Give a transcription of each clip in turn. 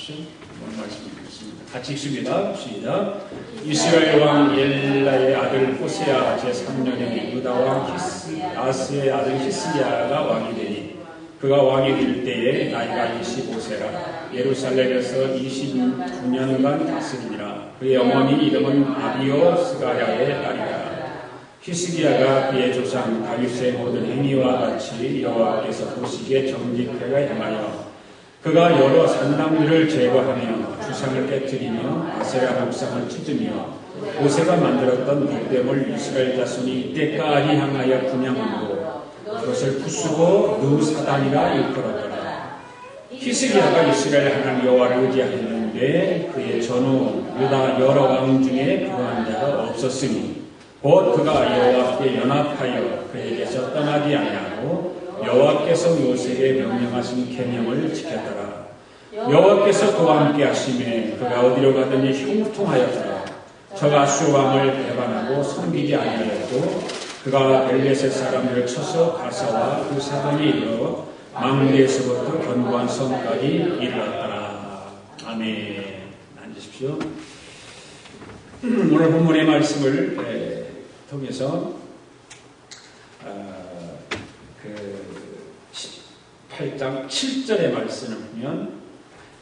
하시죠. 오늘 말씀 읽겠습니다. 같이 읽습니다. 시작. 이스라엘 왕 엘라의 아들 호세아 제3년에 유다 왕 아스의 아들 히스기야가 왕이 되니 그가 왕이 될 때에 나이가 25세라 예루살렘에서 29년간 다스리니라. 그의 어머니 이름은 아비오 스가랴의 딸이라. 히스기야가 그의 조상 다윗의 모든 행위와 같이 여호와께서 보시기에 정직하게 행하여 그가 여러 산당들을 제거하며 주상을 깨뜨리며 아세라 목상을 찢으며 모세가 만들었던 돌됨을 이스라엘 자손이 이때까지 향하여 분향하고 그것을 부수고 누사단이라 일컬었더라. 히스기야가 이스라엘 하나님 여호와를 의지하였는데 그의 전후 유다 여러 왕 중에 그러한 자가 없었으니 곧 그가 여호와께 연합하여 그에게서 떠나지 아니하고 여호와께서 요셉에 명령하신 계명을 지켰더라. 여호와께서 그와 함께 하심에 그가 어디로 가든지 형통하였더라. 저가 아수르 왕을 배반하고 섬기지 아니하였고 그가 엘레셋 사람들을 쳐서 가사와 그 사방에 이르러 망대에서부터 견고한 성까지 이르렀더라. 아멘. 앉으십시오. 오늘 본문의 말씀을 통해서 8장 7절의 말씀을 보면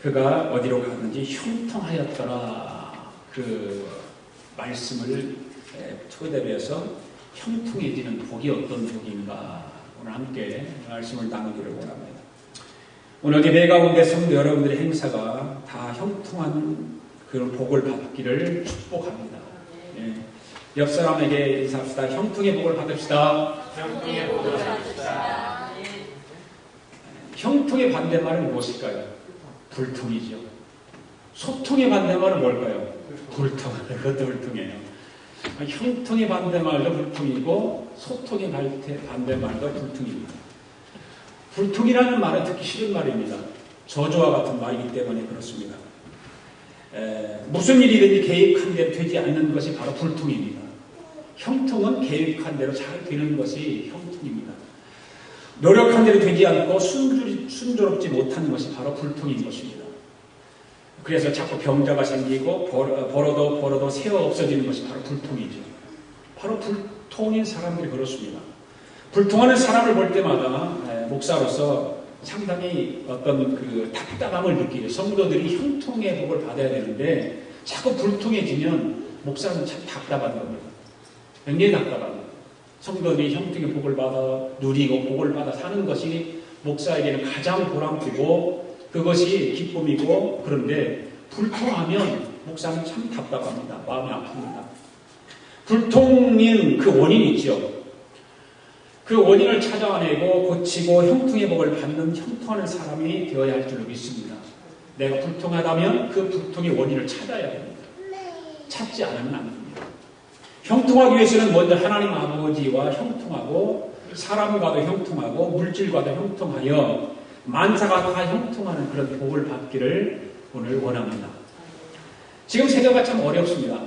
그가 어디로 갔는지 형통하였더라. 그 말씀을 토대로 해서 형통해지는 복이 어떤 복인가 오늘 함께 말씀을 나누기를 원합니다. 오늘 예배 가운데 성도 여러분들의 행사가 다 형통한 그런 복을 받기를 축복합니다. 옆 사람에게 인사합시다. 형통의 복을 받읍시다. 형통의 복을 받읍시다. 형통의 반대말은 무엇일까요? 불통이죠. 소통의 반대말은 뭘까요? 불통. 그것도 불통이에요. 형통의 반대말도 불통이고 소통의 반대말도 불통입니다. 불통이라는 말은 듣기 싫은 말입니다. 저주와 같은 말이기 때문에 그렇습니다. 무슨 일이든지 계획한 대로 되지 않는 것이 바로 불통입니다. 형통은 계획한 대로 잘 되는 것이 형통입니다. 노력한 대로 되지 않고 순조롭지 못하는 것이 바로 불통인 것입니다. 그래서 자꾸 병자가 생기고 벌어도 새어 없어지는 것이 바로 불통이죠. 바로 불통인 사람들이 그렇습니다. 불통하는 사람을 볼 때마다 목사로서 상당히 어떤 그 답답함을 느끼죠. 성도들이 형통의 복을 받아야 되는데 자꾸 불통해지면 목사는 참 답답한 겁니다. 굉장히 답답합니다. 성도들이 형통의 복을 받아 누리고 복을 받아 사는 것이 목사에게는 가장 보람되고 그것이 기쁨이고 그런데 불통하면 목사는 참 답답합니다. 마음이 아픕니다. 불통인 그 원인이 있죠. 그 원인을 찾아내고 고치고 형통의 복을 받는 형통하는 사람이 되어야 할 줄로 믿습니다. 내가 불통하다면 그 불통의 원인을 찾아야 됩니다. 찾지 않으면 안 됩니다. 형통하기 위해서는 먼저 하나님 아버지와 형통하고 사람과도 형통하고 물질과도 형통하여 만사가 다 형통하는 그런 복을 받기를 오늘 원합니다. 지금 세계가 참 어렵습니다.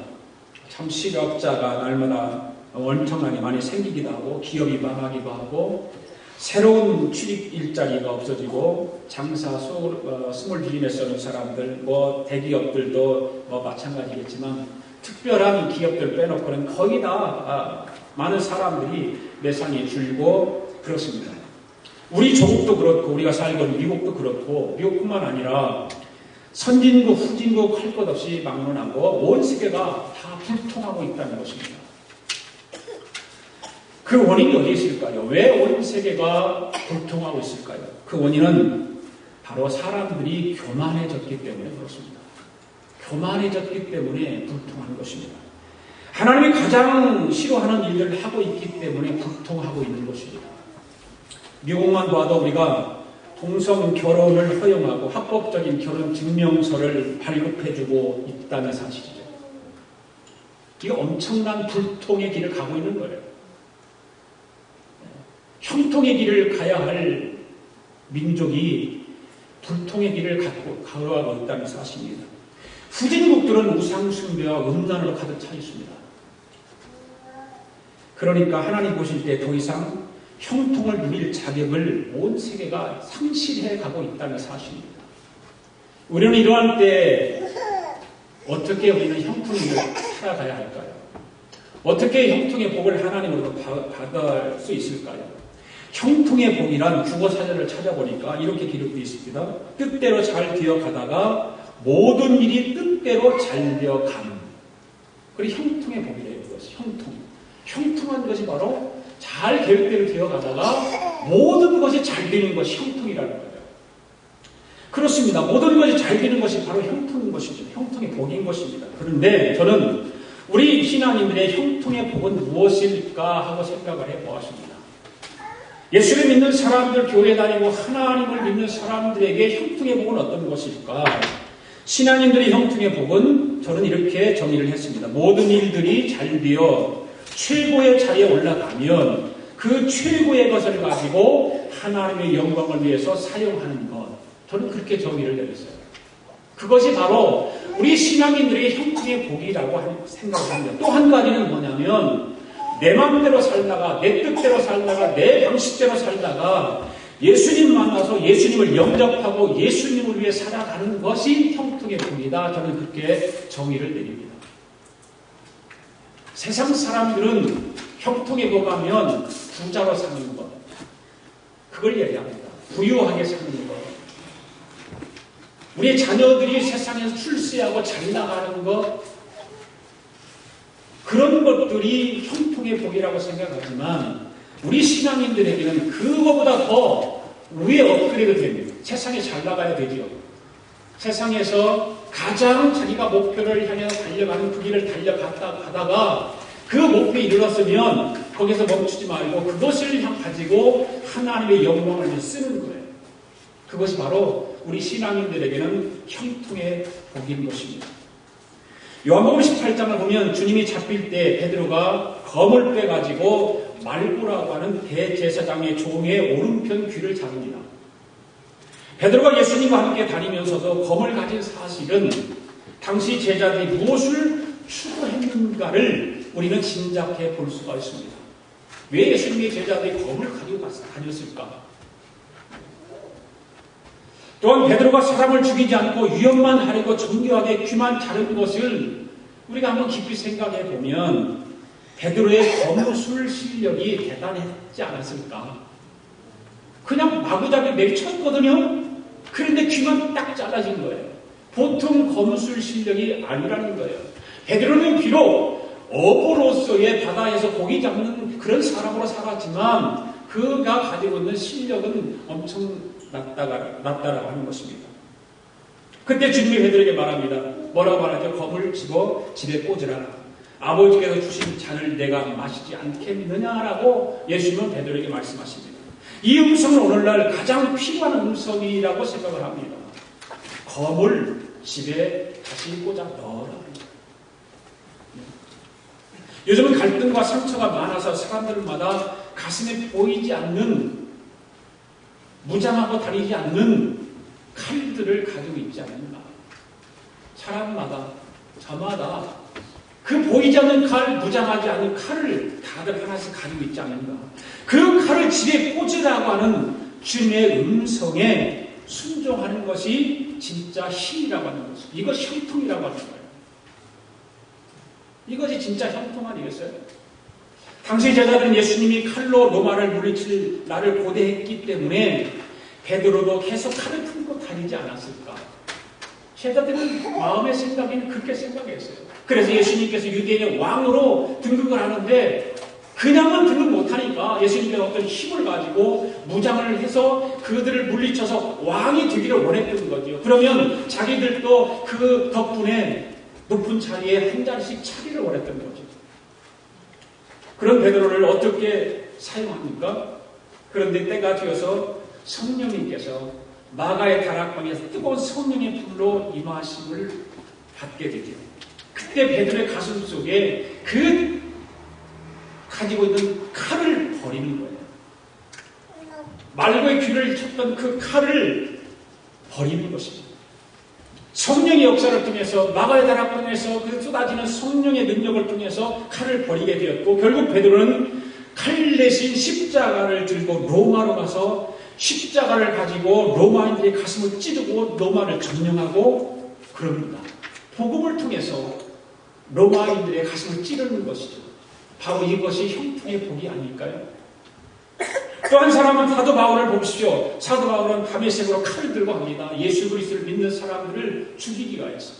참 실업자가 날마다 엄청나게 많이 생기기도 하고 기업이 망하기도 하고 새로운 취직 일자리가 없어지고 장사 스몰 비즈니스 하는 사람들 대기업들도 마찬가지겠지만 특별한 기업들 빼놓고는 거의 다 많은 사람들이 매상이 줄고 그렇습니다. 우리 조국도 그렇고 우리가 살고 있는 미국도 그렇고 미국뿐만 아니라 선진국 후진국 할 것 없이 막론하고 온 세계가 다 불통하고 있다는 것입니다. 그 원인이 어디 있을까요? 왜 온 세계가 불통하고 있을까요? 그 원인은 바로 사람들이 교만해졌기 때문에 그렇습니다. 교만해졌기 때문에 불통한 것입니다. 하나님이 가장 싫어하는 일들을 하고 있기 때문에 불통하고 있는 것입니다. 미국만 봐도 우리가 동성 결혼을 허용하고 합법적인 결혼 증명서를 발급해주고 있다는 사실이죠. 이게 엄청난 불통의 길을 가고 있는 거예요. 형통의 길을 가야 할 민족이 불통의 길을 가고 있다는 사실입니다. 후진국들은 우상숭배와 음란으로 가득 차 있습니다. 그러니까 하나님 보실 때 더 이상 형통을 누릴 자격을 온 세계가 상실해 가고 있다는 사실입니다. 우리는 이러한 때 어떻게 우리는 형통을 살아가야 할까요? 어떻게 형통의 복을 하나님으로부터 받을 수 있을까요? 형통의 복이란 국어사전을 찾아보니까 이렇게 기록되어 있습니다. 뜻대로 잘 되어가다가 모든 일이 뜻대로 잘 되어감. 그리고 형통의 복이래요. 그것이 형통. 형통한 것이 바로 잘 계획대로 되어가다가 모든 것이 잘 되는 것이 형통이라는 거예요. 그렇습니다. 모든 것이 잘 되는 것이 바로 형통인 것이죠. 형통의 복인 것입니다. 그런데 저는 우리 신앙인들의 형통의 복은 무엇일까 하고 생각을 해보았습니다. 예수를 믿는 사람들, 교회 다니고 하나님을 믿는 사람들에게 형통의 복은 어떤 것일까? 신앙인들의 형통의 복은 저는 이렇게 정의를 했습니다. 모든 일들이 잘 되어 최고의 자리에 올라가면 그 최고의 것을 가지고 하나님의 영광을 위해서 사용하는 것. 저는 그렇게 정의를 내렸어요. 그것이 바로 우리 신앙인들의 형통의 복이라고 생각을 합니다. 또 한 가지는 뭐냐면 내 마음대로 살다가 내 뜻대로 살다가 내 방식대로 살다가 예수님 만나서 예수님을 영접하고 예수님을 위해 살아가는 것이 형통의 복이다. 저는 그렇게 정의를 내립니다. 세상 사람들은 형통의 복 하면 부자로 사는 것. 그걸 얘기합니다. 부유하게 사는 것. 우리의 자녀들이 세상에서 출세하고 잘 나가는 것. 그런 것들이 형통의 복이라고 생각하지만 우리 신앙인들에게는 그거보다 더 위에 업그레이드 됩니다. 세상에 잘 나가야 되죠. 세상에서 가장 자기가 목표를 향해서 달려가는 그 길을 달려가다가 그 목표에 이르렀으면 거기서 멈추지 말고 그것을 가지고 하나님의 영광을 위해 쓰는 거예요. 그것이 바로 우리 신앙인들에게는 형통의 복인 것입니다. 요한복음 18장을 보면 주님이 잡힐 때 베드로가 검을 빼가지고 말구라고 하는 대제사장의 종의 오른편 귀를 잡습니다. 베드로가 예수님과 함께 다니면서도 검을 가진 사실은 당시 제자들이 무엇을 추구했는가를 우리는 짐작해 볼 수가 있습니다. 왜 예수님의 제자들이 검을 가지고 다녔을까? 또한 베드로가 사람을 죽이지 않고 위협만 하려고 정교하게 귀만 자른 것을 우리가 한번 깊이 생각해 보면 베드로의 검술 실력이 대단했지 않았을까? 그냥 마구잡이 내쳤거든요. 그런데 귀만 딱 잘라진 거예요. 보통 검술 실력이 아니라는 거예요. 베드로는 비록 어부로서의 바다에서 고기 잡는 그런 사람으로 살았지만 그가 가지고 있는 실력은 엄청 낮다라고 하는 것입니다. 그때 주님이 베드로에게 말합니다. 뭐라고 말하죠? 검을 집어 집에 꽂으라. 아버지께서 주신 잔을 내가 마시지 않겠느냐라고 예수님은 베드로에게 말씀하십니다. 이 음성은 오늘날 가장 필요한 음성이라고 생각을 합니다. 검을 집에 다시 꽂아 넣어라. 요즘은 갈등과 상처가 많아서 사람들마다 가슴에 보이지 않는 무장하고 다니지 않는 칼들을 가지고 있지 않는가. 사람마다 저마다 그 보이지 않는 칼, 무장하지 않는 칼을 다들 하나씩 가지고 있지 않는가. 그 칼을 집에 꽂으라고 하는 주님의 음성에 순종하는 것이 진짜 힘이라고 하는 것이죠. 이것이 형통이라고 하는 거예요. 이것이 진짜 형통 아니겠어요? 당시 제자들은 예수님이 칼로 로마를 물리칠 나를 고대했기 때문에 베드로도 계속 칼을 품고 다니지 않았을까? 제자들은 마음의 생각에는 그렇게 생각했어요. 그래서 예수님께서 유대인의 왕으로 등극을 하는데 그냥은 등극 못하니까 예수님께서 어떤 힘을 가지고 무장을 해서 그들을 물리쳐서 왕이 되기를 원했던 거죠. 그러면 자기들도 그 덕분에 높은 자리에 한 자리씩 차기를 원했던 거죠. 그런 베드로를 어떻게 사용합니까? 그런데 때가 되어서 성령님께서 마가의 다락방에서 뜨거운 성령의 불로 임하심을 받게 되죠. 그때 베드로의 가슴 속에 그 가지고 있는 칼을 버리는 거예요. 말고의 귀를 쳤던 그 칼을 버리는 것입니다. 성령의 역사를 통해서 마가의 다락방에서 그 쏟아지는 성령의 능력을 통해서 칼을 버리게 되었고 결국 베드로는 칼 대신 십자가를 들고 로마로 가서 십자가를 가지고 로마인들의 가슴을 찌르고 로마를 점령하고 그럽니다. 복음을 통해서 로마인들의 가슴을 찌르는 것이죠. 바로 이것이 형통의 복이 아닐까요? 또 한 사람은 사도 바울을 보십시오. 사도 바울은 다메섹으로 칼을 들고 갑니다. 예수 그리스도를 믿는 사람들을 죽이기 위해서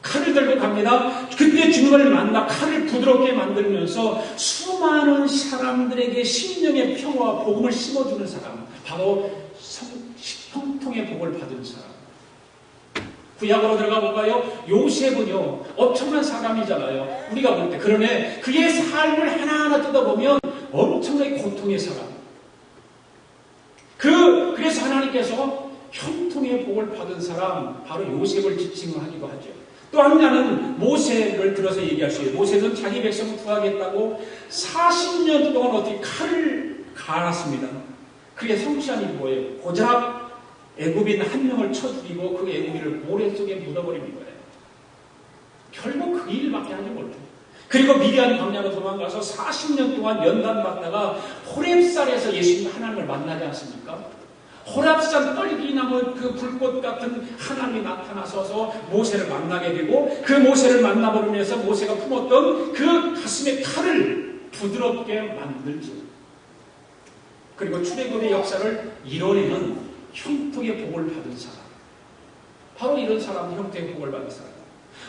칼을 들고 갑니다. 그때 주님을 만나 칼을 부드럽게 만들면서 수많은 사람들에게 심령의 평화와 복음을 심어주는 사람, 바로 형통의 복을 받은 사람. 구약으로 들어가 볼까요? 요셉은요, 엄청난 사람이잖아요. 우리가 볼 때. 그러네, 그의 삶을 하나하나 뜯어보면 엄청나게 고통의 사람. 그래서 하나님께서 형통의 복을 받은 사람, 바로 요셉을 지칭을 하기도 하죠. 또 한 자는 모세를 들어서 얘기할 수 있어요. 모세는 자기 백성을 구하겠다고 40년 동안 어떻게 칼을 갈았습니다. 그게 성취한 일이 뭐예요? 고작 애굽인 한 명을 쳐 죽이고 그 애굽인을 모래 속에 묻어버리는 거예요. 결국 그 일밖에 하지 못해요. 그리고 미디안 광야로 도망가서 40년 동안 연단받다가 호렙산에서 예수님 하나님을 만나지 않습니까? 호렙산 떨기나무 그 불꽃 같은 하나님이 나타나셔서 모세를 만나게 되고 그 모세를 만나버리면서 모세가 품었던 그 가슴의 칼을 부드럽게 만들죠. 그리고 출애굽의 역사를 이뤄내는 형통의 복을 받은 사람. 바로 이런 사람이 형통의 복을 받은 사람.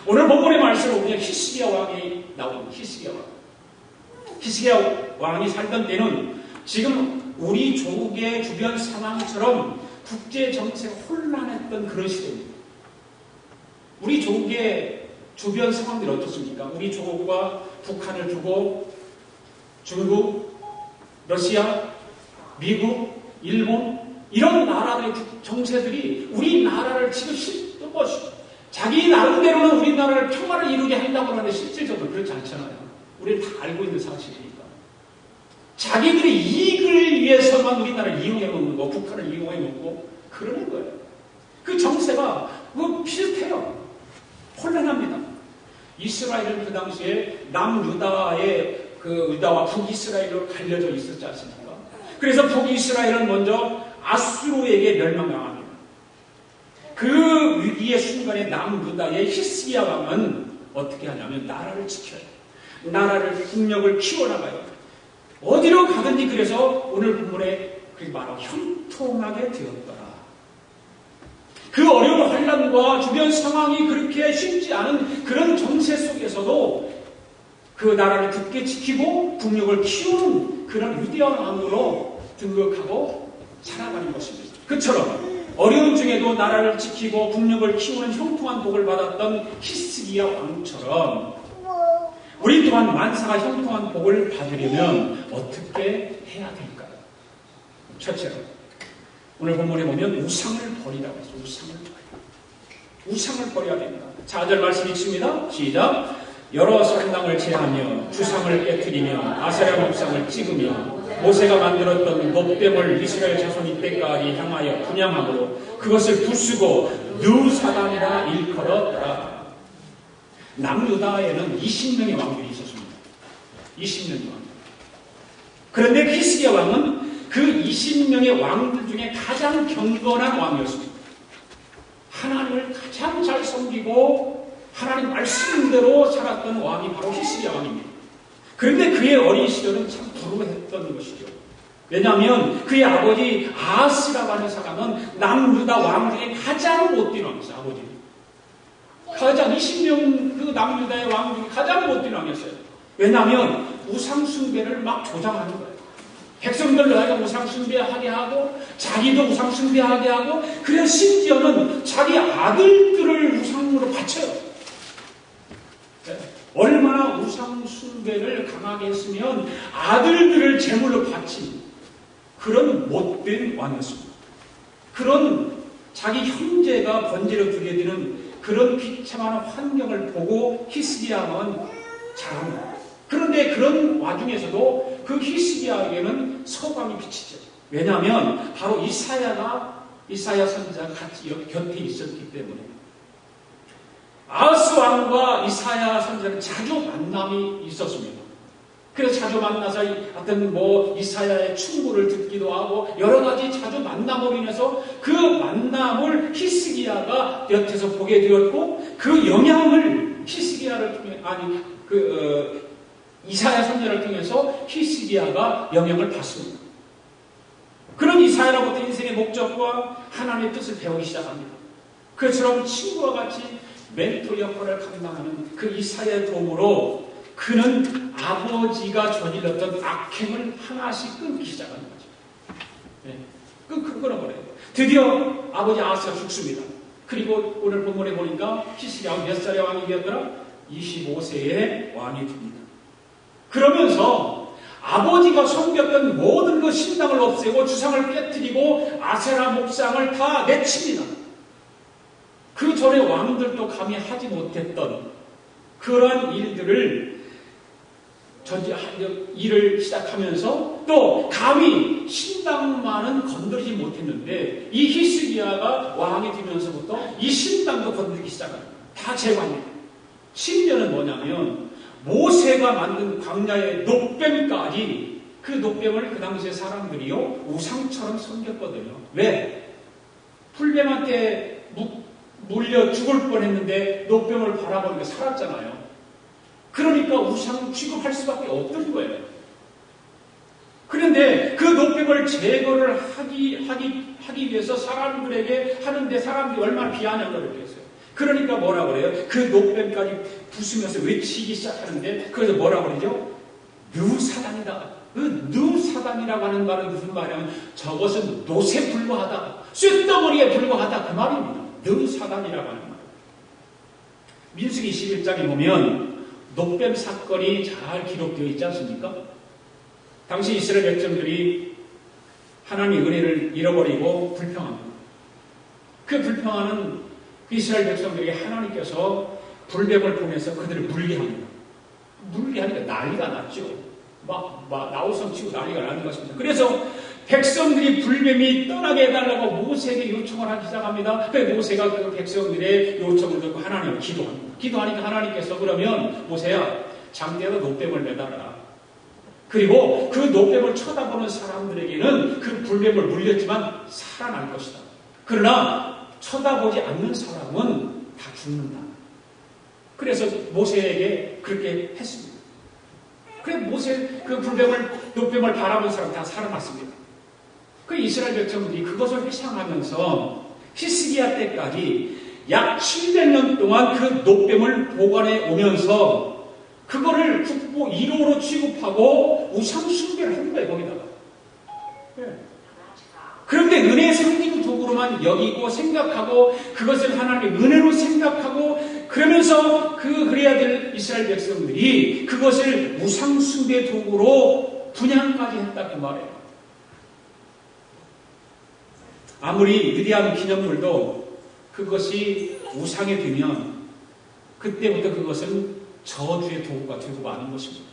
오늘 본문의 말씀을 보면 히스기야 왕이 나옵니다. 히스기야 왕이 살던 때는 지금 우리 조국의 주변 상황처럼 국제 정세가 혼란했던 그런 시대입니다. 우리 조국의 주변 상황들이 어떻습니까? 우리 조국과 북한을 두고 중국, 러시아, 미국, 일본 이런 나라들의 정세들이 우리나라를 지금 또 자기 나름대로는 우리나라를 평화를 이루게 한다고 하는데 실질적으로 그렇지 않잖아요. 우리는 다 알고 있는 사실이니까. 자기들의 이익을 위해서만 우리나라를 이용해 먹는 거, 북한을 이용해 먹고 그러는 거예요. 그 정세가 비슷해요. 혼란합니다. 이스라엘은 그 당시에 남유다의 유다와 북이스라엘로 갈려져 있었지 않습니까? 그래서 북이스라엘은 먼저 아수르에게 멸망당합니다. 그 위기의 순간에 남유다의 히스기야 왕은 어떻게 하냐면 나라를 지켜요. 나라를 국력을 키워나가요. 어디로 가든지 그래서 오늘 본문에 말하고 형통하게 되었더라. 그 어려운 환란과 주변 상황이 그렇게 쉽지 않은 그런 정세 속에서도 그 나라를 굳게 지키고 국력을 키우는 그런 위대한 왕으로 등극하고 살아가는 것입니다. 그처럼 어려운 중에도 나라를 지키고 국력을 키우는 형통한 복을 받았던 히스기야 왕처럼 우리 또한 만사가 형통한 복을 받으려면 어떻게 해야 될까요? 첫째로 오늘 본문에 보면 우상을 버리라고 했어요. 우상을 버려야 됩니다. 4절 말씀 읽습니다. 시작. 여러 성당을 제하며 주상을 깨뜨리며 아세라 목상을 찍으며 모세가 만들었던 높뱀을 이스라엘 자손 이때까지 향하여 분향함으로 그것을 부수고 느사단이라 일컬었더라. 남유다에는 20명의 왕들이 있었습니다. 20명의 왕. 그런데 히스기야 왕은 그 20명의 왕들 중에 가장 경건한 왕이었습니다. 하나님을 가장 잘 섬기고 하나님 말씀대로 살았던 왕이 바로 히스기야 왕입니다. 그런데 그의 어린 시절은 참 불우했던 것이죠. 왜냐하면 그의 아버지 아하스라고 하는 사람은 남유다 왕 중에 가장 못된 왕이었어요. 아버지. 가장 20명 그 남유다의 왕 중에 가장 못된 왕이었어요. 왜냐하면 우상숭배를 막 조장하는 거예요. 백성들로 하여금 우상숭배하게 하고 자기도 우상숭배하게 하고 그래서 심지어는 자기 아들들을 우상으로 바쳐요. 네. 얼마나 우상숭배를 강하게 했으면 아들들을 제물로 바친 그런 못된 왕이었습니다. 그런 자기 형제가 번제로 드려지는 그런 비참한 환경을 보고 히스기야 왕은 자랍니다. 그런데 그런 와중에서도 그 히스기야에게는 소망이 비치죠. 왜냐하면 바로 이사야 선지자가 같이 곁에 있었기 때문에 아하스 왕과 이사야 선지자는 자주 만남이 있었습니다. 그래서 자주 만나서 어떤 이사야의 충고를 듣기도 하고 여러 가지 자주 만남으로 인해서 그 만남을 히스기야가 곁에서 보게 되었고 그 영향을 히스기야를 통해 이사야 선지자를 통해서 히스기야가 영향을 받습니다. 그런 이사야로부터 인생의 목적과 하나님의 뜻을 배우기 시작합니다. 그처럼 친구와 같이 멘토 역할을 감당하는 그 이사야의 도움으로 그는 아버지가 저질렀던 악행을 하나씩 끊기 시작하는 거죠. 네. 끊어버려요. 드디어 아버지 아하스가 죽습니다. 그리고 오늘 본문에 보니까 히스기야가 몇 살의 왕이 되었더라? 25세의 왕이 됩니다. 그러면서 아버지가 섬겼던 모든 그 신당을 없애고 주상을 깨뜨리고 아세라 목상을 다 내칩니다. 그 전에 왕들도 감히 하지 못했던 그러한 일을 시작하면서 또 감히 신당만은 건드리지 못했는데 이 히스기야가 왕이 되면서부터 이 신당도 건드리기 시작합니다. 다 제거합니다. 심지어는 뭐냐면 모세가 만든 광야의 놋뱀까지 그 놋뱀을 그 당시에 사람들이요 우상처럼 섬겼거든요. 왜? 풀뱀한테 물려 죽을 뻔했는데 놋뱀을 바라보니까 살았잖아요. 그러니까 우상 취급할 수밖에 없던 거예요. 그런데 그 놋뱀을 제거를 하기 위해서 사람들에게 하는데 사람들이 얼마나 비아냥을 느꼈어요. 그러니까 뭐라 그래요? 그 놋뱀까지 부수면서 외치기 시작하는데 그래서 뭐라 그러죠? 느사단이다. 그 느사단이라고 하는 말은 무슨 말이냐면 저것은 놋에 불과하다. 쇳덩어리에 불과하다. 그 말입니다. 느사단이라고 하는 말. 민수기 21장에 보면 놋뱀 사건이 잘 기록되어 있지 않습니까? 당시 이스라엘 백성들이 하나님의 은혜를 잃어버리고 불평합니다. 그 불평하는 이스라엘 백성들에게 하나님께서 불뱀을 보내서 그들을 물게 합니다. 물게 하니까 난리가 났죠. 막 나우성 치고 난리가 나는 것입니다. 그래서 백성들이 불뱀이 떠나게 해달라고 모세에게 요청을 하기 시작합니다. 그래서 모세가 그 백성들의 요청을 듣고 하나님을 기도합니다. 기도하니까 하나님께서 그러면 모세야 장대로 놋뱀을 매달아라. 그리고 그 놋뱀을 쳐다보는 사람들에게는 그 불뱀을 물렸지만 살아날 것이다. 그러나 쳐다보지 않는 사람은 다 죽는다. 그래서 모세에게 그렇게 했습니다. 그래서 모세 그 놋뱀을 바라본 사람 다 살아났습니다. 그 이스라엘 백성들이 그것을 회상하면서 히스기야 때까지 약 700년 동안 그 놋뱀을 보관해 오면서 그거를 국보 1호로 취급하고 우상 숭배를 한 거예요, 거기다가. 네. 그런데 은혜의 상징 도구로만 여기고 생각하고 그것을 하나님의 은혜로 생각하고 그러면서 그래야 될 이스라엘 백성들이 그것을 우상 숭배 도구로 분양까지 했다 그 말이에요. 아무리 위대한 기념물도 그것이 우상이 되면 그때부터 그것은 저주의 도구가 되고 마는 것입니다.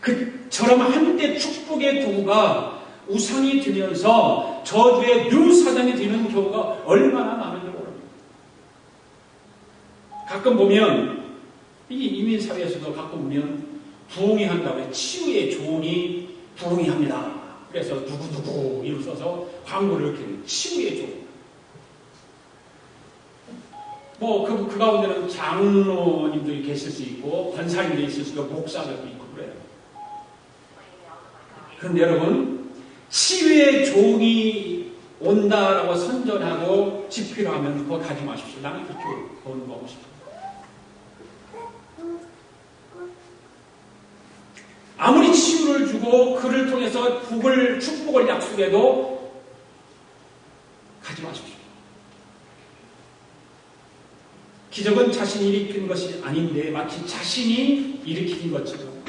그처럼 한때 축복의 도구가 우상이 되면서 저주의 뉴사단이 되는 경우가 얼마나 많은지 모릅니다. 가끔 보면 이 이민사회에서도 가끔 보면 부흥이 한다고 해요. 치유의 조언이 부흥이 합니다. 그래서 누구누구 이름 써서 광고를 이렇게 해요. 치유의 조언. 그 가운데는 장로님들이 계실 수 있고 권사님들이 있을 수 있고 목사들도 있고 그래요. 그런데 여러분 치유의 종이 온다라고 선전하고 집회를 하면 그거 가지 마십시오. 나는 그렇게 보는 거고 싶어요. 아무리 치유를 주고 그를 통해서 축복을 약속해도 가지 마십시오. 기적은 자신이 일으킨 것이 아닌데 마치 자신이 일으킨 것처럼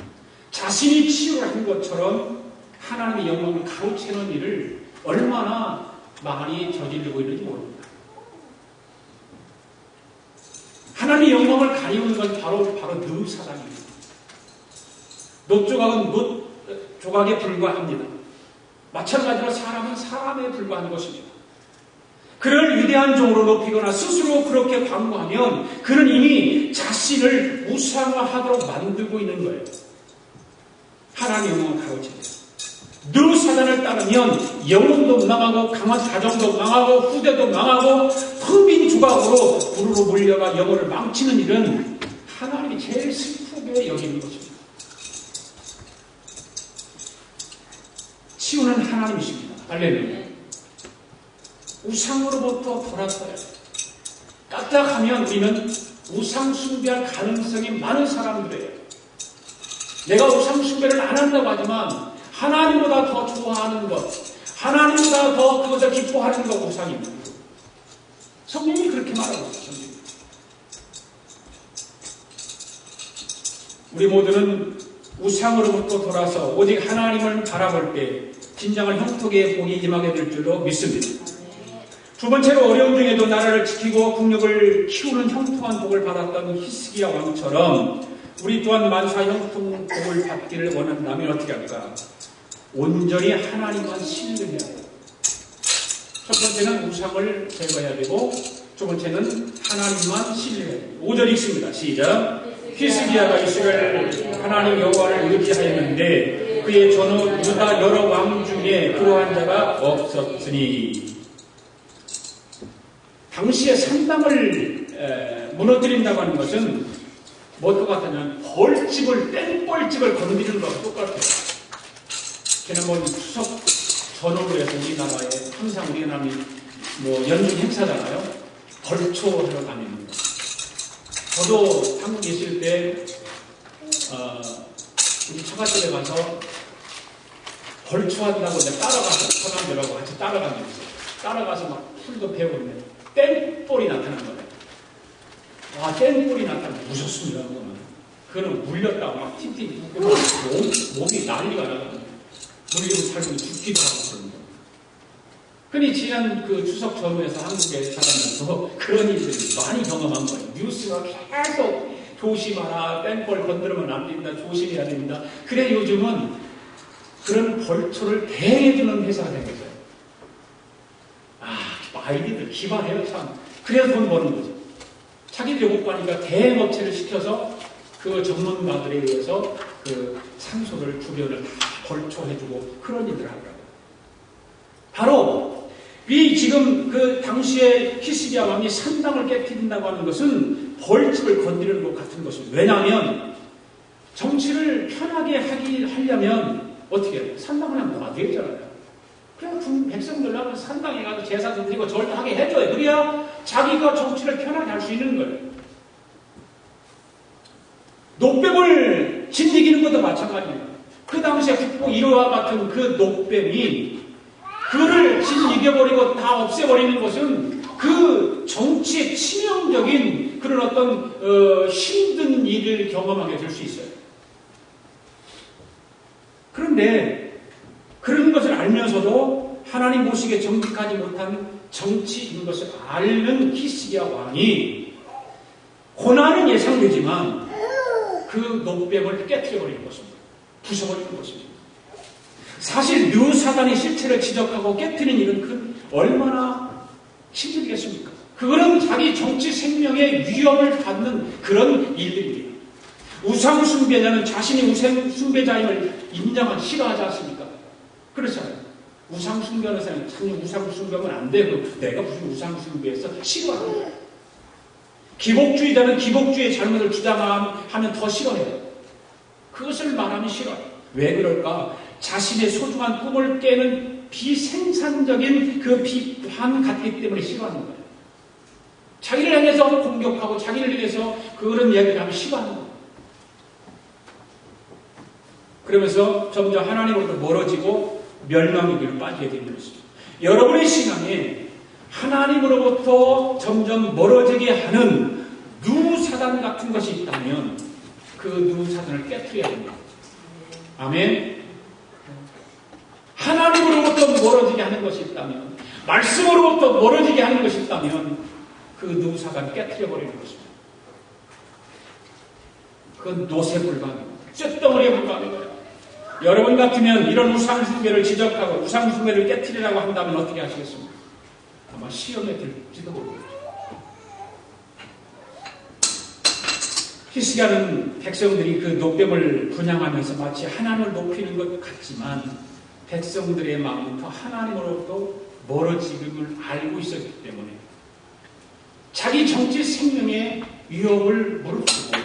자신이 치유를 한 것처럼 하나님의 영광을 가로채는 일을 얼마나 많이 저지르고 있는지 모릅니다. 하나님의 영광을 가리우는 건 바로 느사단입니다. 놋조각은 놋조각에 불과합니다. 마찬가지로 사람은 사람에 불과한 것입니다. 그를 위대한 종으로 높이거나 스스로 그렇게 광고하면 그는 이미 자신을 우상화하도록 만들고 있는 거예요. 하나님의 영혼을 가로채요. 늘 사단을 따르면 영혼도 망하고 강한 가정도 망하고 후대도 망하고 텅 빈 조각으로 불으로 몰려가 영혼을 망치는 일은 하나님이 제일 슬프게 여기는 것입니다. 치유는 하나님이십니다. 할렐루야. 우상으로부터 돌아서요. 까딱하면 우리는 우상 숭배할 가능성이 많은 사람들이에요. 내가 우상 숭배를 안 한다고 하지만 하나님보다 더 좋아하는 것, 하나님보다 더 그것을 기뻐하는 것 우상입니다. 성경이 그렇게 말하고 있습니다. 우리 모두는 우상으로부터 돌아서 오직 하나님을 바라볼 때 진정한 형통의 복이 임하게 될 줄로 믿습니다. 두 번째로 어려움 중에도 나라를 지키고 국력을 키우는 형통한 복을 받았던 히스기야 왕처럼 우리 또한 만사 형통 복을 받기를 원한다면 어떻게 할까? 온전히 하나님만 신뢰해야 돼요. 첫 번째는 우상을 제거해야 되고 두 번째는 하나님만 신뢰해야 돼요. 5절 읽습니다. 시작. 히스기야가 이스라엘 하나님 여호와를 의지하였는데 그의 전후 유다 여러 왕 중에 그러한 자가 없었으니. 당시에 산당을 무너뜨린다고 하는 것은 뭐것 같냐면 벌집을 땡벌집을 건드리는 거랑 똑같아요. 지난번 추석 전후로 해서 우리나라에 항상 우리나라는 연중 행사잖아요. 벌초하러 다니는 거. 저도 한국에 있을 때 우리 처갓집에 가서 벌초한다고 이제 따라가서 처갓집하고 같이 따라가서 막 풀도 배우는데 땡벌이 나타난 거예요. 아, 땡벌이 나타나면 무섭습니다. 그거는 물렸다고 막 틱틱 몸이 난리가 나거든요. 우리 살고 죽기도 하고 그런 거. 근데 지난 그 추석 전후에서 한국에 살면서 그런 일들이 많이 경험한 거예요. 뉴스가 계속 조심하라, 땡벌 건드리면 안 됩니다, 조심해야 됩니다. 그래 요즘은 그런 벌초를 대해주는 회사가 생겼어요. 아, 아이디들 기발해요 참. 그래서 돈 버는 거죠. 자기들이 못 가니까 대행업체를 시켜서 그 전문가들에 의해서 그 산소를 주변을 다 벌초해주고 그런 일을 하더라고요. 바로 이 지금 그 당시에 히스기야 왕이 산당을 깨뜨린다고 하는 것은 벌집을 건드리는 것 같은 것입니다. 왜냐하면 정치를 편하게 하려면 어떻게 해요? 산당을 하면 놔둬야 되잖아요. 그냥 백성들 하면 산당에 가서 제사도 드리고 절도하게 해줘요. 그래야 자기가 정치를 편하게 할 수 있는 거예요. 녹뱀을 짓이기는 것도 마찬가지입니다. 그 당시에 국보 1호와 같은 그 녹뱀이 그를 짓이겨버리고 다 없애버리는 것은 그 정치의 치명적인 그런 어떤 힘든 일을 경험하게 될 수 있어요. 그런데 그런 것을 알면서도 하나님 모시기에 정직하지 못한 정치인 것을 아는 히스기야 왕이 고난은 예상되지만 그 녹뱀을 깨뜨려버리는 것입니다. 부숴버리는 것입니다. 사실 류사단의 실체를 지적하고 깨뜨리는 일은 얼마나 힘들겠습니까? 그거는 자기 정치 생명의 위협을 받는 그런 일들입니다. 우상숭배자는 자신이 우상숭배자임을 인정하기 싫어하지 않습니까? 그렇잖아요. 우상숭배하는 사람이 참 우상숭배하면 안 되고 내가 무슨 우상숭배해서 싫어하는 거예요. 기복주의자는 기복주의의 잘못을 주장하면 더 싫어해요. 그것을 말하면 싫어요. 왜 그럴까? 자신의 소중한 꿈을 깨는 비생산적인 그 비판 같기 때문에 싫어하는 거예요. 자기를 향해서 공격하고 자기를 위해서 그런 이야기를 하면 싫어하는 거예요. 그러면서 점점 하나님으로부터 멀어지고 멸망의 길로 빠지게 되는 것입니다. 여러분의 신앙에 하나님으로부터 점점 멀어지게 하는 누사단 같은 것이 있다면 그 누사단을 깨뜨려야 됩니다. 아멘. 하나님으로부터 멀어지게 하는 것이 있다면, 말씀으로부터 멀어지게 하는 것이 있다면 그 누사단을 깨뜨려버리는 것입니다. 그건 노새 불가능합니다. 쇳덩어리에 불과합니다. 여러분 같으면 이런 우상숭배를 지적하고 우상숭배를 깨뜨리라고 한다면 어떻게 하시겠습니까? 아마 시험에 들지도 모르겠죠. 히스기야는 백성들이 그 노뱀을 분양하면서 마치 하나님을 높이는 것 같지만 백성들의 마음부터 하나님으로부터 멀어짐을 알고 있었기 때문에 자기 정치 생명의 위협을 무릅쓰고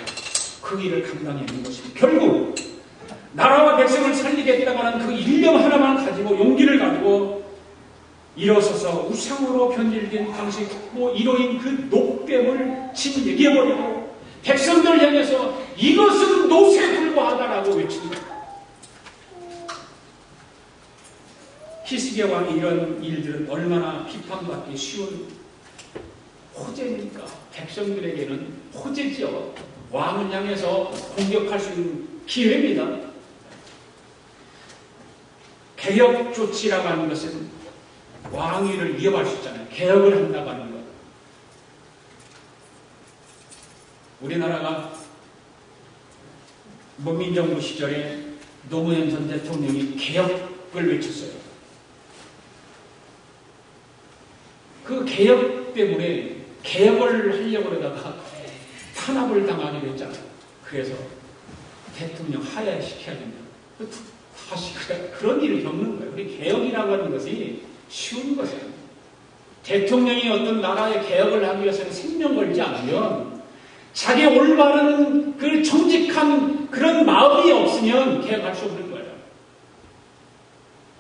그 일을 감당해낸 것입니다. 결국 나라와 백성을 살리겠다고 하는 그 일념 하나만 가지고 용기를 가지고 일어서서 우상으로 변질된 당시 뭐 이로인 그 노뱀을 진얘기해버리고 백성들을 향해서 이것은 노새에 불과하다라고 외칩니다. 히스기야 왕이 이런 일들은 얼마나 비판받기 쉬운 호재입니까? 백성들에게는 호재지요. 왕을 향해서 공격할 수 있는 기회입니다. 개혁 조치라고 하는 것은 왕위를 위협할 수 있잖아요. 개혁을 한다고 하는 것. 우리나라가 문민정부 시절에 노무현 전 대통령이 개혁을 외쳤어요. 그 개혁 때문에 개혁을 하려고 그러다가 탄압을 당하게 됐잖아요. 그래서 대통령 하야시켜야 된다. 다시 그런 일을 겪는 거예요. 우리 개혁이라고 하는 것이 쉬운 것이에요. 대통령이 어떤 나라의 개혁을 하기 위해서는 생명 걸지 않으면 자기 올바른 그 정직한 그런 마음이 없으면 개혁할 수 없는 거예요.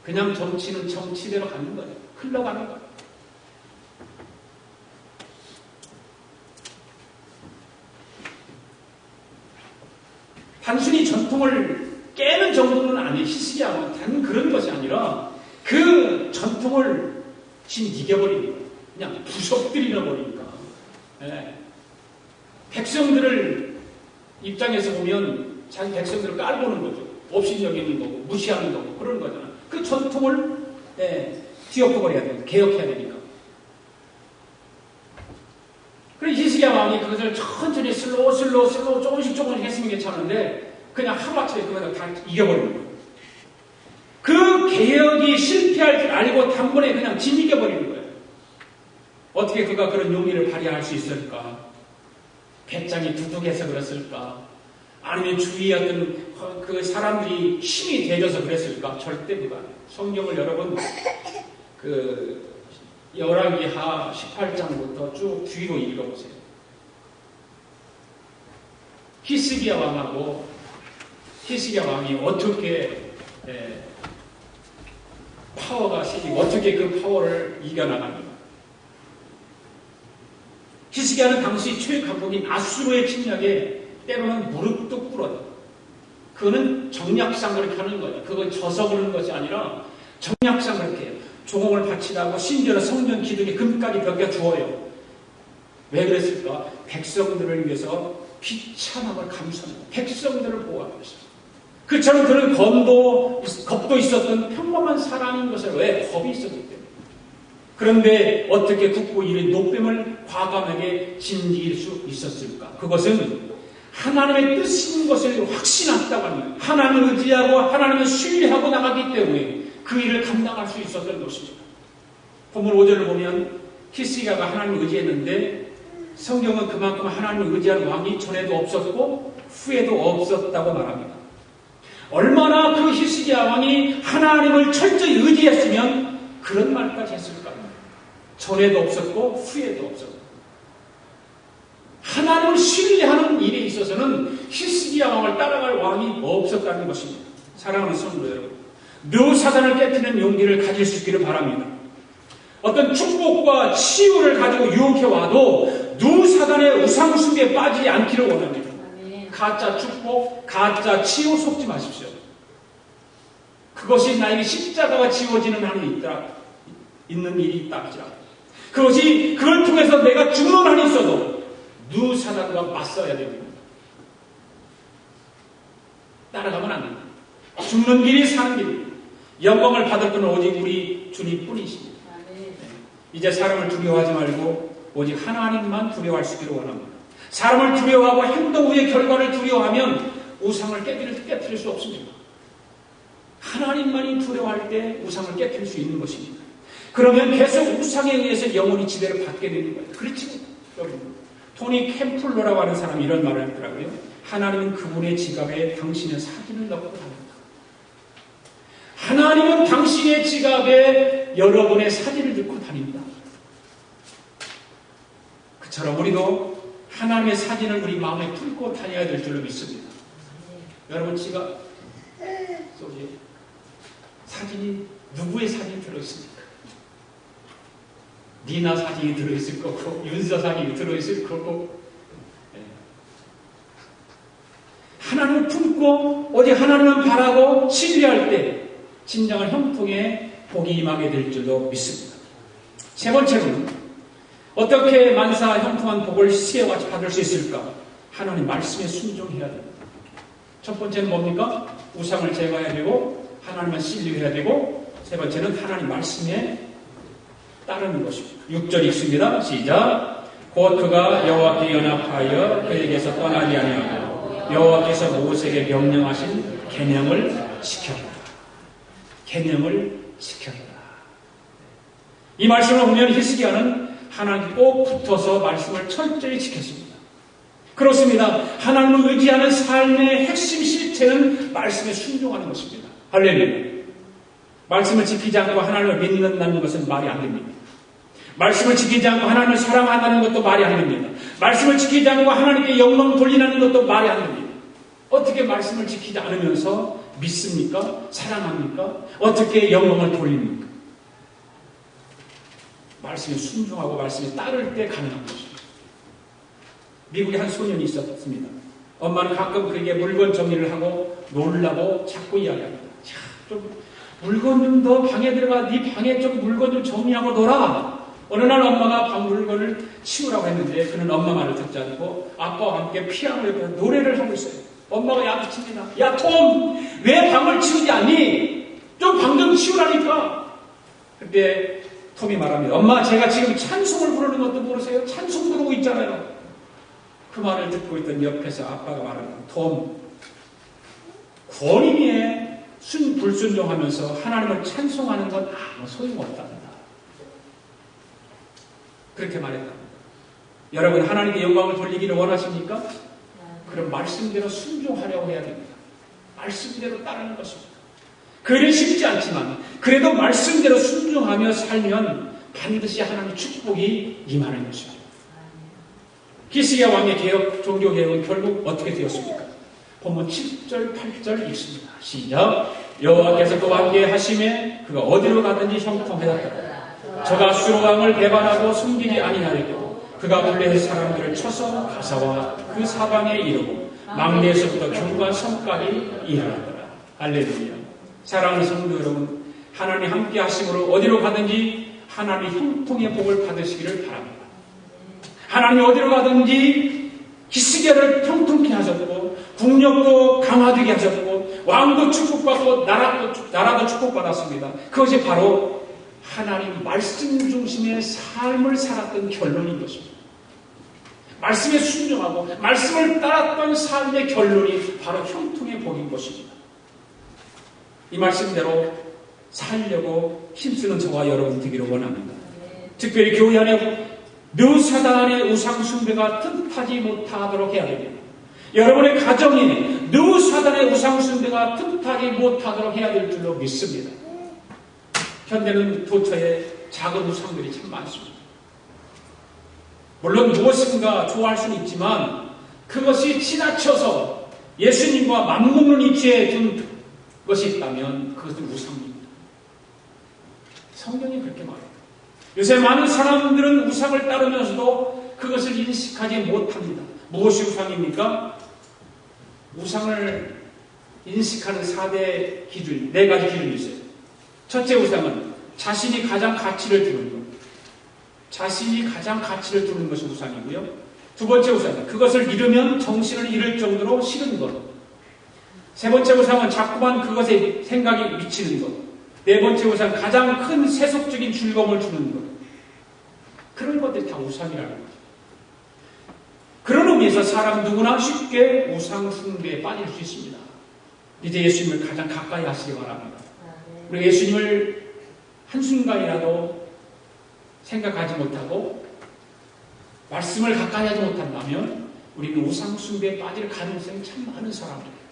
그냥 정치는 정치대로 가는 거예요. 흘러가는 거예요. 단순히 전통을 깨는 정도는 아니에요. 히스기야는 단 그런 것이 아니라 그 전통을 지금 이겨버리는 거예요. 그냥 부숴뜨려 버리니까. 네. 백성들을 입장에서 보면 자기 백성들을 깔보는 거죠. 없이 여기는 거고 무시하는 거고 그런 거잖아요. 그 전통을 뒤엎어버려야 돼요. 개혁해야 되니까. 그래서 히스기야 왕이 그것을 천천히 슬로우 조금씩 했으면 괜찮은데 그냥 하루아침에 그걸 다 이겨버리는 거예요. 그 개혁이 실패할 줄 알고 단번에 그냥 이겨버리는 거예요. 어떻게 그가 그런 용기를 발휘할 수 있을까? 배짱이 두둑해서 그랬을까? 아니면 주위에 어떤 그 사람들이 힘이 되어서 그랬을까? 절대 그가 성경을 여러분 그 열왕기하 18장부터 쭉 뒤로 읽어보세요. 히스기야 왕하고 히스기야 왕이 어떻게 파워가 생기고 어떻게 그 파워를 이겨나갑니까? 히스기야는 당시 최고 강국인 아수르의 침략에 때로는 무릎도 꿇어요. 그거는 정략상 그렇게 하는 거예요. 그건 져서 그러는 것이 아니라 정략상 그렇게 해요. 조공을 바치라고 심지어는 성전 기둥에 금까지 벗겨 주어요. 왜 그랬을까? 백성들을 위해서 비참함을 감수하는 거예요. 백성들을 보호하기 위해서. 그처럼 그런 겁도 있었던 평범한 사람인 것을 왜 겁이 있었기 때문에. 그런데 어떻게 국고 이런 노뱀을 과감하게 진지일 수 있었을까? 그것은 하나님의 뜻인 것을 확신했다고 합니다. 하나님을 의지하고 하나님을 신뢰하고 나가기 때문에 그 일을 감당할 수 있었던 것입니다. 본문 5절을 보면 히스기야가 하나님을 의지했는데 성경은 그만큼 하나님을 의지하는 왕이 전에도 없었고 후에도 없었다고 말합니다. 얼마나 그 히스기야 왕이 하나님을 철저히 의지했으면 그런 말까지 했을까요? 전에도 없었고 후에도 없었고 하나님을 신뢰하는 일에 있어서는 히스기야 왕을 따라갈 왕이 없었다는 것입니다. 사랑하는 성도 여러분, 늘 사단을 깨트리는 용기를 가질 수 있기를 바랍니다. 어떤 축복과 치유를 가지고 유혹해와도 늘 사단의 우상숭배에 빠지지 않기를 원합니다. 가짜 축복, 가짜 치유 속지 마십시오. 그것이 나에게 십자가가 지워지는 한이 있는 일이 있다 할지라도 그것이 그걸 통해서 내가 죽는 한이 있어도 늘 사단과 맞서야 됩니다. 따라가면 안 됩니다. 죽는 길이 사는 길입니다. 영광을 받을 분은 오직 우리 주님뿐이십니다. 이제 사람을 두려워하지 말고 오직 하나님만 두려워할 수 있기를 원합니다. 사람을 두려워하고 행동 후의 결과를 두려워하면 우상을 깨뜨릴 수 없습니다. 하나님만이 두려워할 때 우상을 깨뜨릴 수 있는 것입니다. 그러면 계속 우상에 의해서 영혼이 지배를 받게 되는 거예요. 그렇지 여러분. 토니 캠플러라고 하는 사람이 이런 말을 하더라고요. 하나님은 그분의 지갑에 당신의 사진을 넣고 다닌다. 하나님은 당신의 지갑에 여러분의 사진을 넣고 다닌다. 그처럼 우리도 하나님의 사진을 우리 마음에 품고 다녀야 될 줄로 믿습니다. 여러분 지갑 속에 사진이 누구의 사진이 들어있습니까? 니나 사진이 들어있을 거고 윤서 사진이 들어있을 거고 하나님을 품고 오직 하나님을 바라고 신뢰할 때 진정한 형통의 복이 임하게 될 줄로 믿습니다. 세 번째로는 어떻게 만사 형통한 복을 시혜같이 받을 수 있을까? 하나님 말씀에 순종해야 됩니다. 첫 번째는 뭡니까? 우상을 제거해야 되고 하나님만 신뢰해야 되고 세 번째는 하나님 말씀에 따르는 것입니다. 6절 읽습니다. 시작. 곧 그가 여호와께 연합하여 그에게서 떠나지 아니하고 여호와께서 모세에게 명령하신 계명을 지켰다. 계명을 지켰다. 이 말씀을 보면 히스기야는 하나님 꼭 붙어서 말씀을 철저히 지켰습니다. 그렇습니다. 하나님을 의지하는 삶의 핵심 실체는 말씀에 순종하는 것입니다. 할렐루야. 말씀을 지키지 않고 하나님을 믿는다는 것은 말이 안 됩니다. 말씀을 지키지 않고 하나님을 사랑한다는 것도 말이 안 됩니다. 말씀을 지키지 않고 하나님께 영광 돌리는 것도 말이 안 됩니다. 어떻게 말씀을 지키지 않으면서 믿습니까? 사랑합니까? 어떻게 영광을 돌립니까? 말씀에 순종하고 말씀에 따를 때 가능한 것입니다. 미국에 한 소년이 있었습니다. 엄마는 가끔 그에게 물건 정리를 하고 놀라고 자꾸 이야기합니다. 자, 좀 물건 좀 더 방에 들어가 네 방에 좀 물건 좀 정리하고 놀아. 어느 날 엄마가 방 물건을 치우라고 했는데 그는 엄마 말을 듣지 않고 아빠와 함께 피아노 옆에서 노래를 하고 있어요. 엄마가 야기칩니다. 야 톰! 왜 방을 치우지 않니? 좀 방 좀 치우라니까. 그때 톰이 말합니다. 엄마 제가 지금 찬송을 부르는 것도 모르세요? 찬송 부르고 있잖아요. 그 말을 듣고 있던 옆에서 아빠가 말합니다. 톰, 권위에 불순종하면서 하나님을 찬송하는 건 아무 소용없답니다. 그렇게 말했답니다. 여러분 하나님께 영광을 돌리기를 원하십니까? 그럼 말씀대로 순종하려고 해야 됩니다. 말씀대로 따르는 것입니다. 그 일은 쉽지 않지만 그래도 말씀대로 순종하며 살면 반드시 하나님의 축복이 임하는 것입니다. 히스기야 왕의 개혁, 종교개혁은 결국 어떻게 되었습니까? 본문 7절, 8절 읽습니다. 시작. 여호와께서 그와 함께 하심에 그가 어디로 가든지 형통하였더라. 저가 수로왕을 배반하고 숨기지 아니하였고 그가 블레셋 사람들을 쳐서 가사와 그 사방에 이르고 망대에서부터 경관 성까지 이르렀더라. 할렐루야. 사랑하는 성도 여러분, 하나님 함께 하심으로 어디로 가든지 하나님의 형통의 복을 받으시기를 바랍니다. 하나님이 어디로 가든지 히스기야를 형통케 하셨고 국력도 강화되게 하셨고 왕도 축복받고 나라도 축복받았습니다. 그것이 바로 하나님 말씀 중심의 삶을 살았던 결론인 것입니다. 말씀에 순종하고 말씀을 따랐던 삶의 결론이 바로 형통의 복인 것입니다. 이 말씀대로 살려고 힘쓰는 저와 여러분 되기를 원합니다. 특별히 교회 안에 묘사단의 우상숭배가 틈타지 못하도록 해야 됩니다. 여러분의 가정에 묘사단의 우상숭배가 틈타지 못하도록 해야 될 줄로 믿습니다. 현대는 도처에 작은 우상들이 참 많습니다. 물론 무엇인가 좋아할 수는 있지만 그것이 지나쳐서 예수님과 맞먹는 위치에 둔 것이 있다면 그것은 우상입니다. 성경이 그렇게 말해요. 요새 많은 사람들은 우상을 따르면서도 그것을 인식하지 못합니다. 무엇이 우상입니까? 우상을 인식하는 4대 기준, 4가지 기준이 있어요. 첫째 우상은 자신이 가장 가치를 두는 것. 자신이 가장 가치를 두는 것이 우상이고요. 두 번째 우상은 그것을 잃으면 정신을 잃을 정도로 싫은 것. 세 번째 우상은 자꾸만 그것에 생각이 미치는 것. 네 번째 우상은 가장 큰 세속적인 즐거움을 주는 것. 그런 것들이 다 우상이라는 거죠. 그런 의미에서 사람 누구나 쉽게 우상 숭배에 빠질 수 있습니다. 이제 예수님을 가장 가까이 하시기 바랍니다. 그리고 예수님을 한순간이라도 생각하지 못하고 말씀을 가까이 하지 못한다면 우리는 우상숭배에 빠질 가능성이 참 많은 사람들이에요.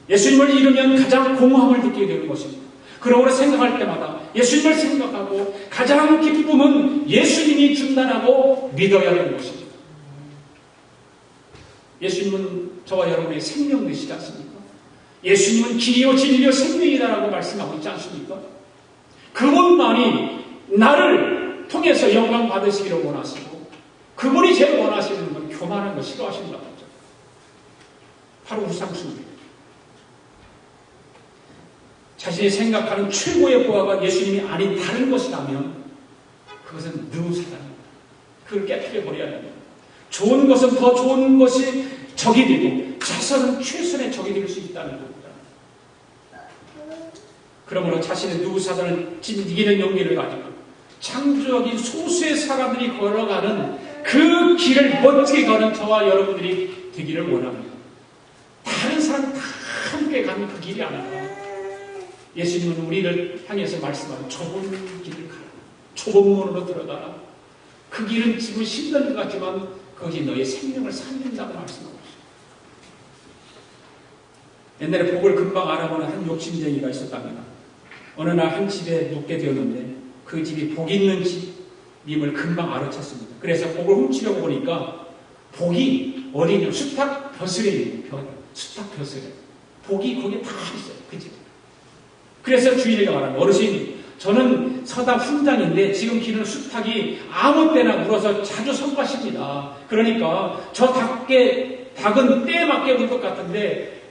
예수님을 잃으면 가장 공허함을 느끼게 되는 것입니다. 그러므로 생각할 때마다 예수님을 생각하고 가장 기쁨은 예수님이 준다라고 믿어야 되는 것입니다. 예수님은 저와 여러분의 생명 되시지 않습니까? 예수님은 길이요 진리요 생명이다라고 말씀하고 있지 않습니까? 그분만이 나를 통해서 영광 받으시기를 원하시고 그분이 제일 원하시는 건 교만한 거 싫어하신다고 하죠. 바로 우상숭배. 자신이 생각하는 최고의 보아가 예수님이 아닌 다른 것이라면 그것은 느우사단입니다. 그걸 깨뜨려버려야 됩니다. 좋은 것은 더 좋은 것이 적이 되고 자선은 최선의 적이 될 수 있다는 겁니다. 그러므로 자신의 느우사단을 이기는 용기를 가지고 창조적인 소수의 사람들이 걸어가는 그 길을 멋지게 가는 저와 여러분들이 되기를 원합니다. 다른 사람 다 함께 가는 그 길이 아니라 예수님은 우리를 향해서 말씀하는 좁은 길을 가라. 좁은 문으로 들어가라. 그 길은 지금 힘든 것 같지만 거기 너의 생명을 살린다고 말씀하고 있습니다. 옛날에 복을 금방 알아보는 한 욕심쟁이가 있었답니다. 어느 날 한 집에 묵게 되었는데 그 집이 복 있는 집임을 금방 알아챘습니다. 그래서 복을 훔치려고 보니까 복이 어린이 수탉 벼슬에 있는 수탉 벼슬에 복이 거기에 다 있어요. 그 집에. 그래서 주인에게 말합니다. 어르신, 저는 서당 훈장인데 지금 기르는 수탉이 아무 때나 물어서 자주 성가십니다. 그러니까 저 닭은 때에 맞게 울 것 같은데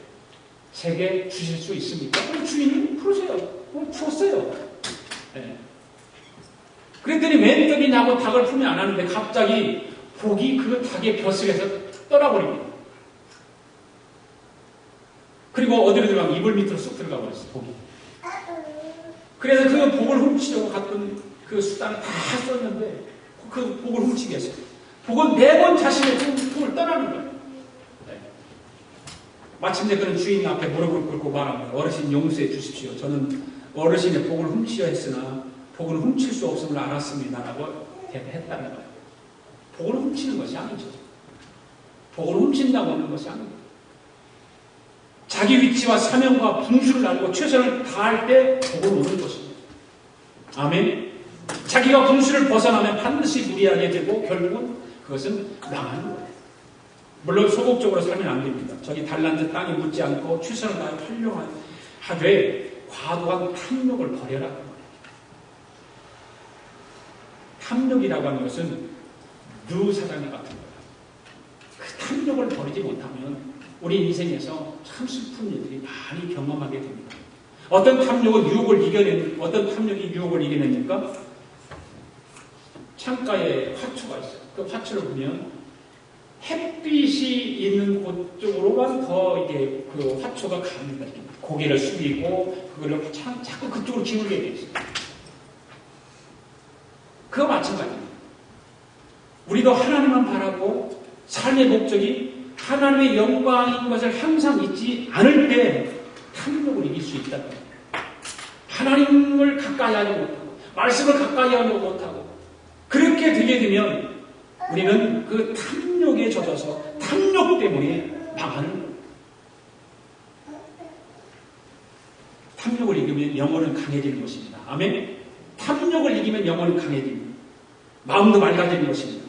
제게 주실 수 있습니까? 그럼 주인이 풀으세요. 그럼 풀었어요. 네. 그랬더니 웬떡이 나고 닭을 풀면 안 하는데 갑자기 복이 그 닭의 벼슬에서 떠나버립니다. 그리고 어디로 들어가면 이불 밑으로 쑥 들어가 버렸어요. 복이. 그래서 그 복을 훔치려고 갔던 그 수단을 다 썼는데 그 복을 훔치게 했어요. 복은 매번 자신의 품을 떠나는 거예요. 네. 마침내 그는 주인 앞에 무릎을 꿇고 말합니다. 어르신 용서해 주십시오. 저는 어르신의 복을 훔치려 했으나 복은 훔칠 수 없음을 알았습니다. 라고 대답했다는 거예요. 복을 훔치는 것이 아니죠. 복을 훔친다고 하는 것이 아닙니다. 자기 위치와 사명과 분수를 알고 최선을 다할 때 복을 오는 것입니다. 아멘. 자기가 분수를 벗어나면 반드시 무리하게 되고 결국은 그것은 망하는 거예요. 물론 소극적으로 살면 안 됩니다. 저기 달란트 땅에 묻지 않고 최선을 다해 활용하되 과도한 탐욕을 버려라. 탐욕이라고 하는 것은 느우사단 같은 거예요. 그 탐욕을 버리지 못하면 우리 인생에서 참 슬픈 일들이 많이 경험하게 됩니다. 어떤 탐욕이 유혹을 이겨냅니까? 창가에 화초가 있어요. 그 화초를 보면 햇빛이 있는 곳 쪽으로만 더 이게 그 화초가 갑니다. 고개를 숙이고 그거를 자꾸 그쪽으로 기울게 돼 있어요. 그거 마찬가지입니다. 우리도 하나님만 바라고 삶의 목적이 하나님의 영광인 것을 항상 잊지 않을 때 탐욕을 이길 수 있다는 거예요. 하나님을 가까이 하지 못하고 말씀을 가까이 하지 못하고 그렇게 되게 되면 우리는 그 탐욕에 젖어서 탐욕 때문에 망하는 거예요. 탐욕을 이기면 영혼은 강해지는 것입니다. 아멘. 탐욕을 이기면 영혼은 강해집니다. 마음도 맑아지는 것입니다.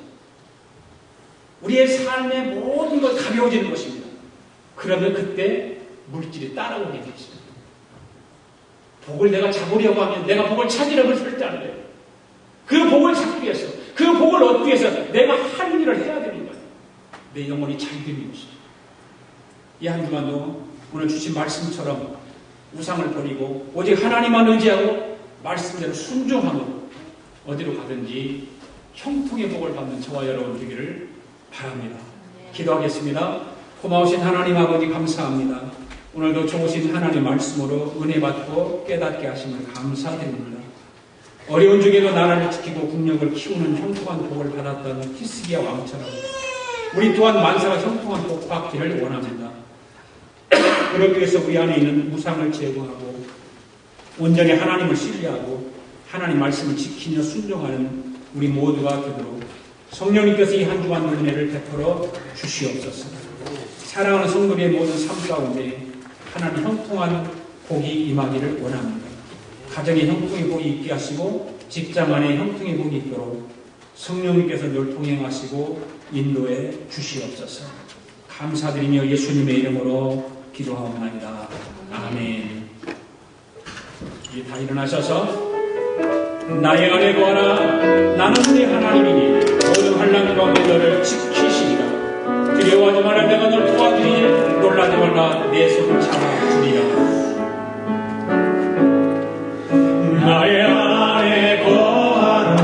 우리의 삶의 모든 것 가벼워지는 것입니다. 그러면 그때 물질이 따라오게 되어 있습니다. 복을 내가 잡으려고 하면 내가 복을 찾으려고 절대 안 돼요. 그 복을 잡기 위해서 그 복을 얻기 위해서 내가 할 일을 해야 되는 거예요. 내 영혼이 잘 되는 것이죠. 이 한 주간도 오늘 주신 말씀처럼 우상을 버리고 오직 하나님만 의지하고 말씀대로 순종하고 어디로 가든지 형통의 복을 받는 저와 여러분 되기를 바랍니다. 기도하겠습니다. 고마우신 하나님 아버지 감사합니다. 오늘도 좋으신 하나님 말씀으로 은혜 받고 깨닫게 하심을 감사드립니다. 어려운 중에도 나라를 지키고 국력을 키우는 형통한 복을 받았던 히스기야 왕처럼 우리 또한 만사가 형통한 복 받기를 원합니다. 그러기 위해서 우리 안에 있는 우상을 제거하고 온전히 하나님을 신뢰하고 하나님 말씀을 지키며 순종하는 우리 모두가 되도록 성령님께서 이 한 주간 은혜를 베풀어 주시옵소서. 사랑하는 성도의 모든 삶 가운데 하나님 형통한 복이 임하기를 원합니다. 가정에 형통의 복이 있게 하시고 직장 안에 형통의 복이 있도록 성령님께서 늘 동행하시고 인도해 주시옵소서. 감사드리며 예수님의 이름으로 기도하옵나이다. 아멘. 이제 다 일어나셔서 나의 안에 거하라. 나는 네 하나님이니 모든 환난 가운데 너를 지키시리라. 두려워하지 말라. 내가 너를 도와주니 놀라지 말라. 내 손을 잡아주리라. 나의 안에 거하라.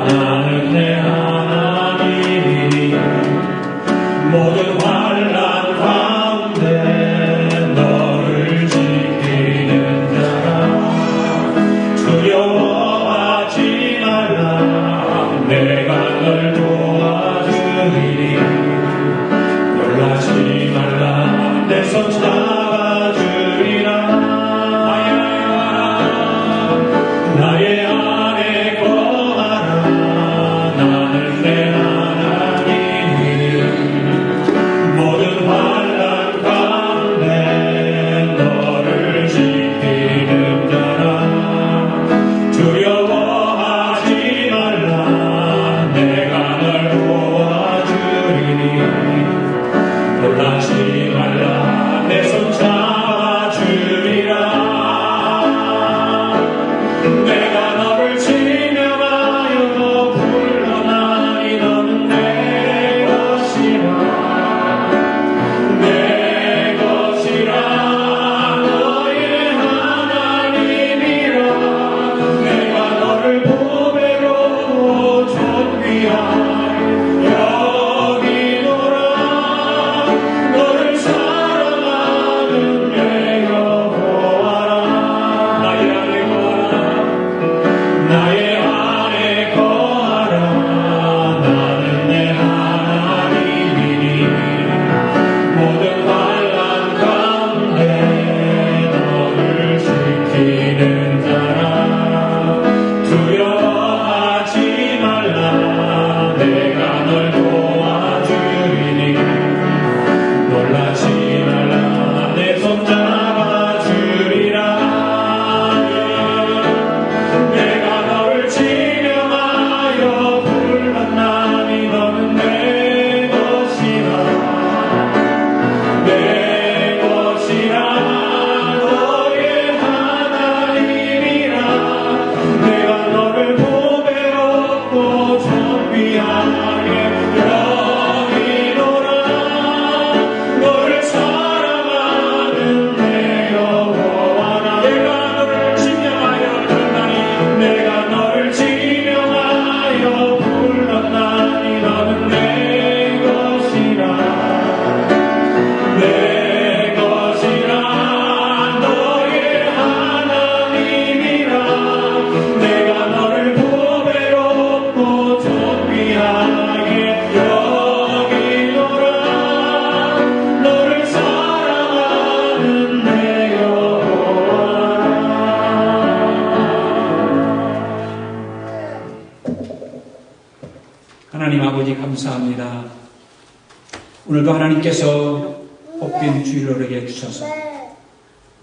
나는 내 하나님이니 모든 환난 가운데 너를 지키는 자라. 두려워하지 말라. 내가 널 도와주리니 놀라지 말라. 내 손 잡아주리라. 나의 안에 거하라. 나는 내 하나님이니 모든 환난 가운데 너를 지키는 자라. 두려워하지 말라. 내가 널 도와주리니 놀라지 말라. 내 손 잡아주리라. 내가 너를 지명하여 불러나니 너는 내 것이라. 내 것이라. 너의 하나님이라. 내가 너를 보배로 존귀하여 여기노라. 너를 사랑하는 내 여호와라. 나의 안에 거하라. 나의 안에 거하라. 나는 내 하나님이니 모든 환난 가운데 너를 지키는 자라. 두려워하지 말라. 내가 널 도와주리니 놀라지 말라. 내 손 잡아주리라. 내가 너를 지명하여 불렀나니 너는 내 것이라. 내 것이라. 너의 하나님이라. 내가 너를 보배롭고 존귀하게 여기노라. 너를 사랑하는 내 여호와라. 내가 너를 지명하여 불렀나니 내가 너를 지명하여 불렀나니 너는 내 것이라. 내 것이라. 너의 하나님이라. 내가 너를 보배롭고 존귀하게 여기노라. 너를 사랑하는 내 여호와라. 하나님 아버지 감사합니다. 오늘도 하나님께서 복된 주일을 우리에게 주셔서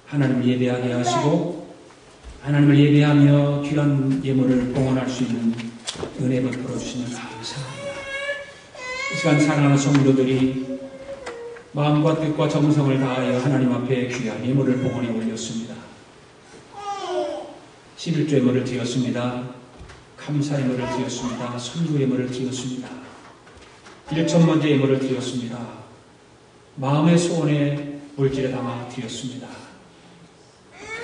하나님을 예배하게 하시고 하나님을 예배하며 귀한 예물을 봉헌할 수 있는 은혜 베풀어 주시면 감사합니다. 이 시간 사랑하는 성도들이 마음과 뜻과 정성을 다하여 하나님 앞에 귀한 예물을 봉헌해 올렸습니다. 11조 예물을 드렸습니다. 감사 예물을 드렸습니다. 선구 예물을 드렸습니다. 1천번째 예물을 드렸습니다. 마음의 소원에 물질에 담아 드렸습니다.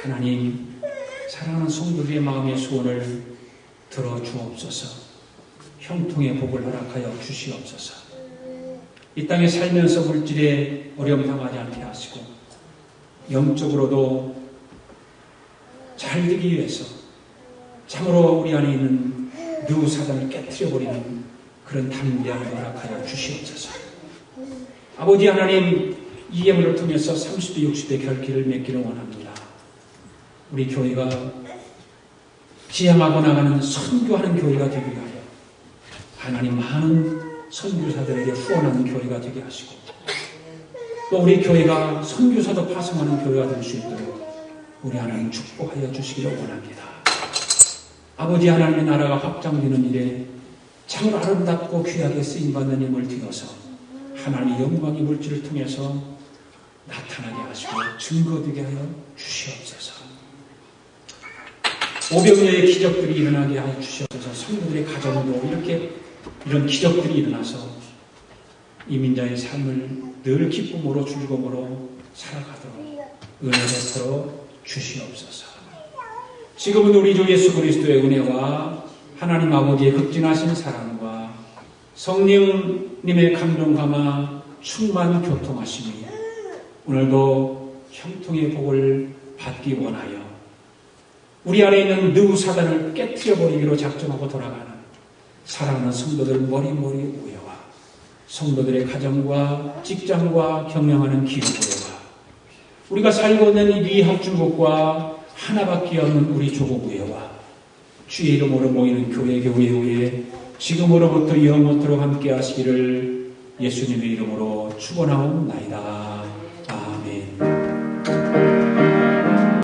하나님, 사랑하는 성도들의 마음의 소원을 들어주옵소서. 형통의 복을 허락하여 주시옵소서. 이 땅에 살면서 물질에 어려움 당하지 않게 하시고 영적으로도 잘 되기 위해서 참으로 우리 안에 있는 누사단을 깨트려버리는 그런 담대함을 허락하여 주시옵소서. 아버지 하나님, 이 예물을 통해서 30대 60대 결기를 맺기를 원합니다. 우리 교회가 지향하고 나가는 선교하는 교회가 되게 하여 하나님 많은 선교사들에게 후원하는 교회가 되게 하시고 또 우리 교회가 선교사도 파송하는 교회가 될 수 있도록 우리 하나님 축복하여 주시기를 원합니다. 아버지 하나님의 나라가 확장되는 일에 참으로 아름답고 귀하게 쓰임받는 힘을 뒤어서 하나님의 영광의 물질을 통해서 나타나게 하시고 증거되게 하여 주시옵소서. 오병이어의 기적들이 일어나게 하여 주시옵소서. 성도들의 가정도 이렇게 이런 기적들이 일어나서 이민자의 삶을 늘 기쁨으로 즐거움으로 살아가도록 은혜 베풀어 주시옵소서. 지금은 우리 주 예수 그리스도의 은혜와 하나님 아버지의 극진하신 사랑과 성령님의 감동감화 충만 교통하심이 오늘도 형통의 복을 받기 원하여 우리 안에 있는 누 사단을 깨트려 버리기로 작정하고 돌아가는 사랑하는 성도들 머리머리 우여와 성도들의 가정과 직장과 경영하는 기업우여와 우리가 살고 있는 이 미합중국과 하나밖에 없는 우리 조국 우여와 주의 이름으로 모이는 교회 위에 지금으로부터 영원토록 함께 하시기를 예수님의 이름으로 축원하옵나이다.